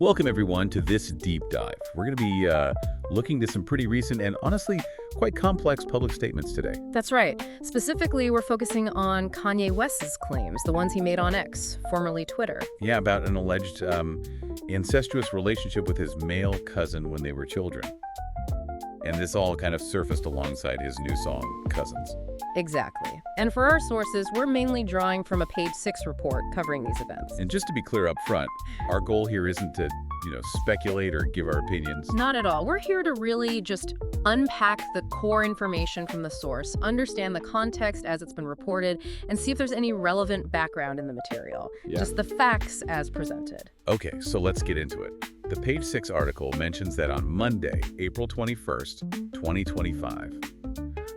Welcome, everyone, to this deep dive. We're going to be looking to some pretty recent and honestly quite complex public statements today. That's right. Specifically, we're focusing on Kanye West's claims, the ones he made on X, formerly Twitter. Yeah, about an alleged incestuous relationship with his male cousin when they were children. And this all kind of surfaced alongside his new song, Cousins. Exactly. And for our sources, we're mainly drawing from a Page 6 report covering these events. And just to be clear up front, our goal here isn't to, speculate or give our opinions. Not at all. We're here to really just unpack the core information from the source, understand the context as it's been reported, and see if there's any relevant background in the material. Yeah. Just the facts as presented. Okay, so let's get into it. The Page 6 article mentions that on Monday, April 21st, 2025,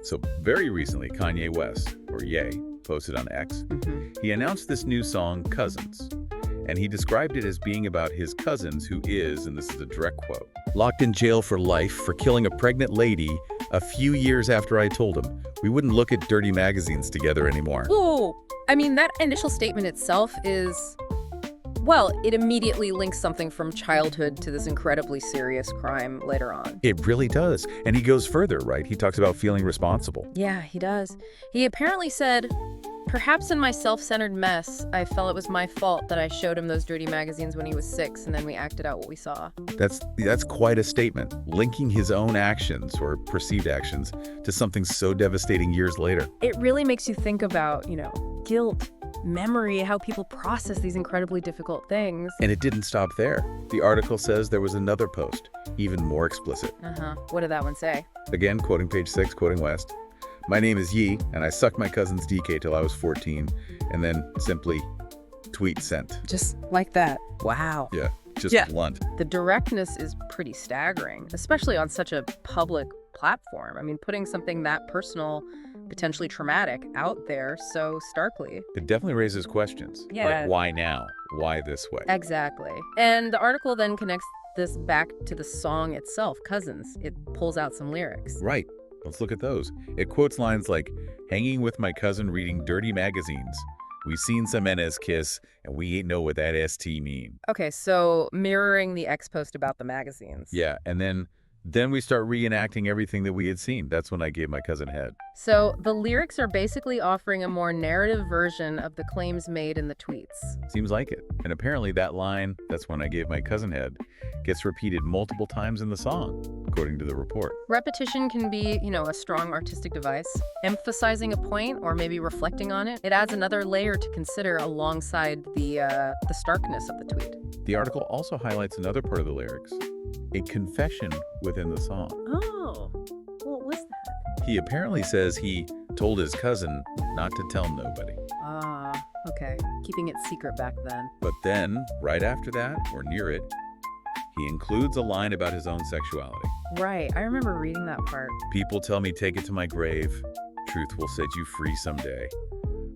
so very recently, Kanye West, or Ye, posted on X, he announced this new song, Cousins. And he described it as being about his cousins who is, and this is a direct quote, locked in jail for life for killing a pregnant lady a few years after I told him we wouldn't look at dirty magazines together anymore. Whoa! I mean, that initial statement itself is, well, it immediately links something from childhood to this incredibly serious crime later on. It really does. And he goes further, right? He talks about feeling responsible. Yeah, he does. He apparently said, perhaps in my self-centered mess, I felt it was my fault that I showed him those dirty magazines when he was 6, and then we acted out what we saw. That's quite a statement, linking his own actions or perceived actions to something so devastating years later. It really makes you think about, guilt, memory, how people process these incredibly difficult things. And it didn't stop there. The article says there was another post, even more explicit. What did that one say? Again, quoting Page 6, quoting West. My name is Yi, and I sucked my cousin's DK till I was 14, and then simply tweet sent. Just like that. Wow. Yeah, just blunt. The directness is pretty staggering, especially on such a public platform. I mean, putting something that personal, potentially traumatic, out there so starkly. It definitely raises questions. Yeah. Like, why now? Why this way? Exactly. And the article then connects this back to the song itself, Cousins. It pulls out some lyrics. Right. Let's look at those. It quotes lines like, hanging with my cousin reading dirty magazines. We seen some NS kiss, and we ain't know what that ST mean. Okay, so mirroring the X post about the magazines. Yeah, and then we start reenacting everything that we had seen. That's when I gave my cousin head. So the lyrics are basically offering a more narrative version of the claims made in the tweets. Seems like it. And apparently that line, that's when I gave my cousin head, gets repeated multiple times in the song, according to the report. Repetition can be, a strong artistic device. Emphasizing a point or maybe reflecting on it, it adds another layer to consider alongside the starkness of the tweet. The article also highlights another part of the lyrics, a confession within the song. Oh, what was that? He apparently says he told his cousin not to tell nobody. Ah, okay. Keeping it secret back then. But then, right after that, or near it, he includes a line about his own sexuality. Right, I remember reading that part. People tell me take it to my grave. Truth will set you free someday.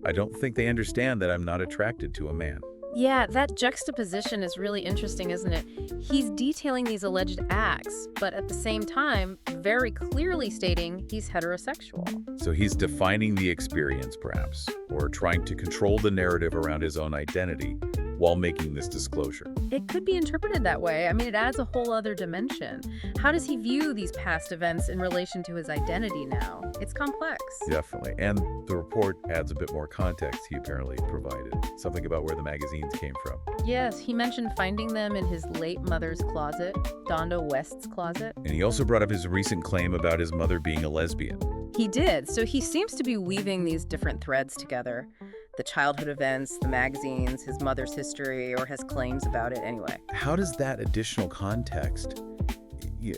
I don't think they understand that I'm not attracted to a man. Yeah, that juxtaposition is really interesting, isn't it? He's detailing these alleged acts, but at the same time, very clearly stating he's heterosexual. So he's defining the experience, perhaps, or trying to control the narrative around his own identity while making this disclosure. It could be interpreted that way. I mean, it adds a whole other dimension. How does he view these past events in relation to his identity now? It's complex. Definitely. And the report adds a bit more context he apparently provided. Something about where the magazines came from. Yes, he mentioned finding them in his late mother's closet, Donda West's closet. And he also brought up his recent claim about his mother being a lesbian. He did. So he seems to be weaving these different threads together. The childhood events, the magazines, his mother's history, or his claims about it anyway. How does that additional context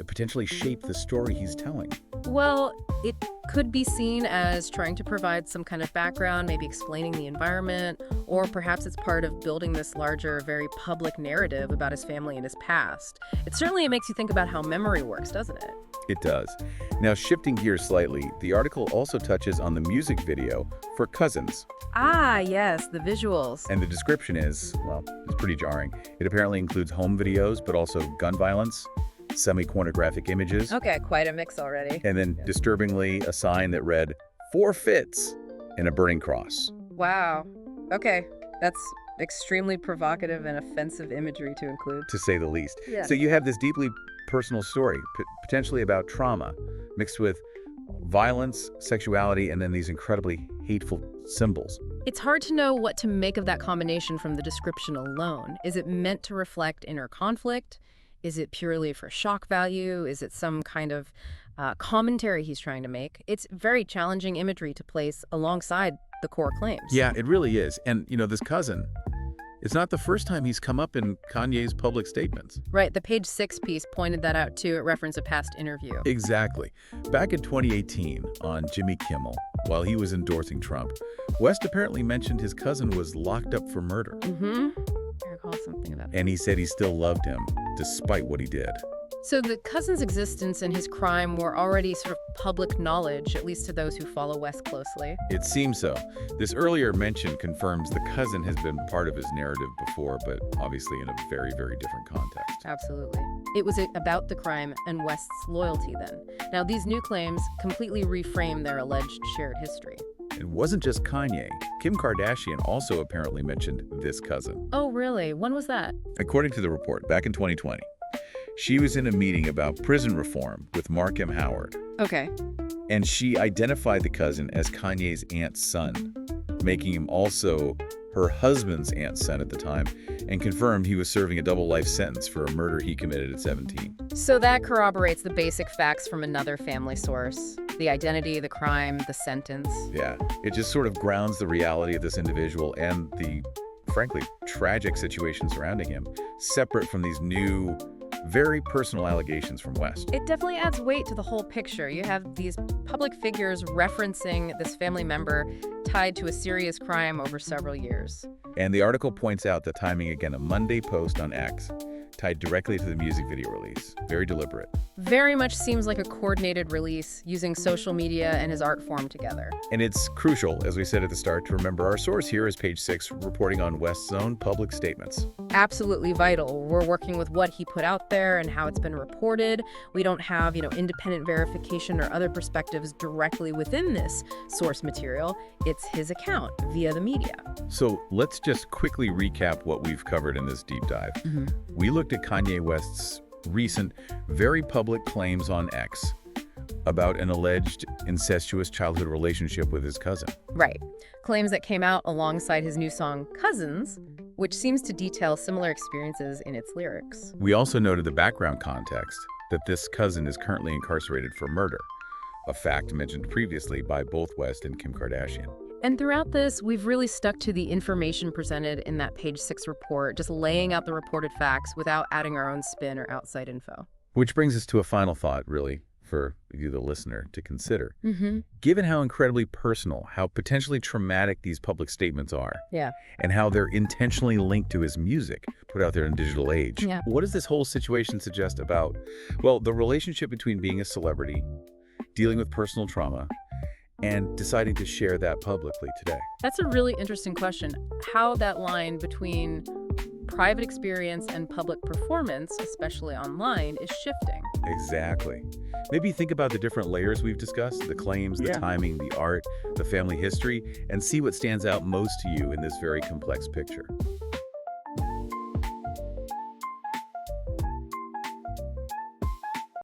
potentially shape the story he's telling? Well, it could be seen as trying to provide some kind of background, maybe explaining the environment, or perhaps it's part of building this larger, very public narrative about his family and his past. It makes you think about how memory works, doesn't it? It does. Now, shifting gears slightly, the article also touches on the music video for Cousins. Ah, yes, the visuals. And the description is, well, it's pretty jarring. It apparently includes home videos, but also gun violence, semi-pornographic images. Okay, quite a mix already. And then, disturbingly, a sign that read, "For Fits," and a burning cross. Wow. Okay, that's Extremely provocative and offensive imagery to include. To say the least. Yeah. So you have this deeply personal story, potentially about trauma, mixed with violence, sexuality, and then these incredibly hateful symbols. It's hard to know what to make of that combination from the description alone. Is it meant to reflect inner conflict? Is it purely for shock value? Is it some kind of commentary he's trying to make? It's very challenging imagery to place alongside the core claims. Yeah, it really is. And, this cousin, it's not the first time he's come up in Kanye's public statements. Right, the page 6 piece pointed that out too. It referenced a past interview. Exactly. Back in 2018, on Jimmy Kimmel, while he was endorsing Trump, West apparently mentioned his cousin was locked up for murder. I recall something about that. And he said he still loved him, despite what he did. So the cousin's existence and his crime were already sort of public knowledge, at least to those who follow West closely. It seems so. This earlier mention confirms the cousin has been part of his narrative before, but obviously in a very, very different context. Absolutely. It was about the crime and West's loyalty then. Now, these new claims completely reframe their alleged shared history. It wasn't just Kanye. Kim Kardashian also apparently mentioned this cousin. Oh, really? When was that? According to the report, back in 2020. She was in a meeting about prison reform with Mark M. Howard, Okay. and she identified the cousin as Kanye's aunt's son, making him also her husband's aunt's son at the time, and confirmed he was serving a double life sentence for a murder he committed at 17. So that corroborates the basic facts from another family source. The identity, the crime, the sentence. Yeah, it just sort of grounds the reality of this individual and the, frankly, tragic situation surrounding him, separate from these new, very personal allegations from West. It definitely adds weight to the whole picture. You have these public figures referencing this family member tied to a serious crime over several years. And the article points out the timing, again, a Monday post on X, tied directly to the music video release. Very deliberate. Very much seems like a coordinated release using social media and his art form together. And it's crucial, as we said at the start, to remember our source here is page 6, reporting on West's own public statements. Absolutely vital. We're working with what he put out there and how it's been reported. We don't have, independent verification or other perspectives directly within this source material. It's his account via the media. So let's just quickly recap what we've covered in this deep dive. We looked at Kanye West's recent, very public claims on X about an alleged incestuous childhood relationship with his cousin. Right. Claims that came out alongside his new song, Cousins, which seems to detail similar experiences in its lyrics. We also noted the background context that this cousin is currently incarcerated for murder, a fact mentioned previously by both West and Kim Kardashian. And throughout this, we've really stuck to the information presented in that page 6 report, just laying out the reported facts without adding our own spin or outside info. Which brings us to a final thought, really, for you, the listener, to consider. Given how incredibly personal, how potentially traumatic these public statements are, Yeah. and how they're intentionally linked to his music put out there in digital age, Yeah. what does this whole situation suggest about, well, the relationship between being a celebrity, dealing with personal trauma, and deciding to share that publicly today? That's a really interesting question. How that line between private experience and public performance, especially online, is shifting. Exactly. Maybe think about the different layers we've discussed, the claims, the timing, the art, the family history, and see what stands out most to you in this very complex picture.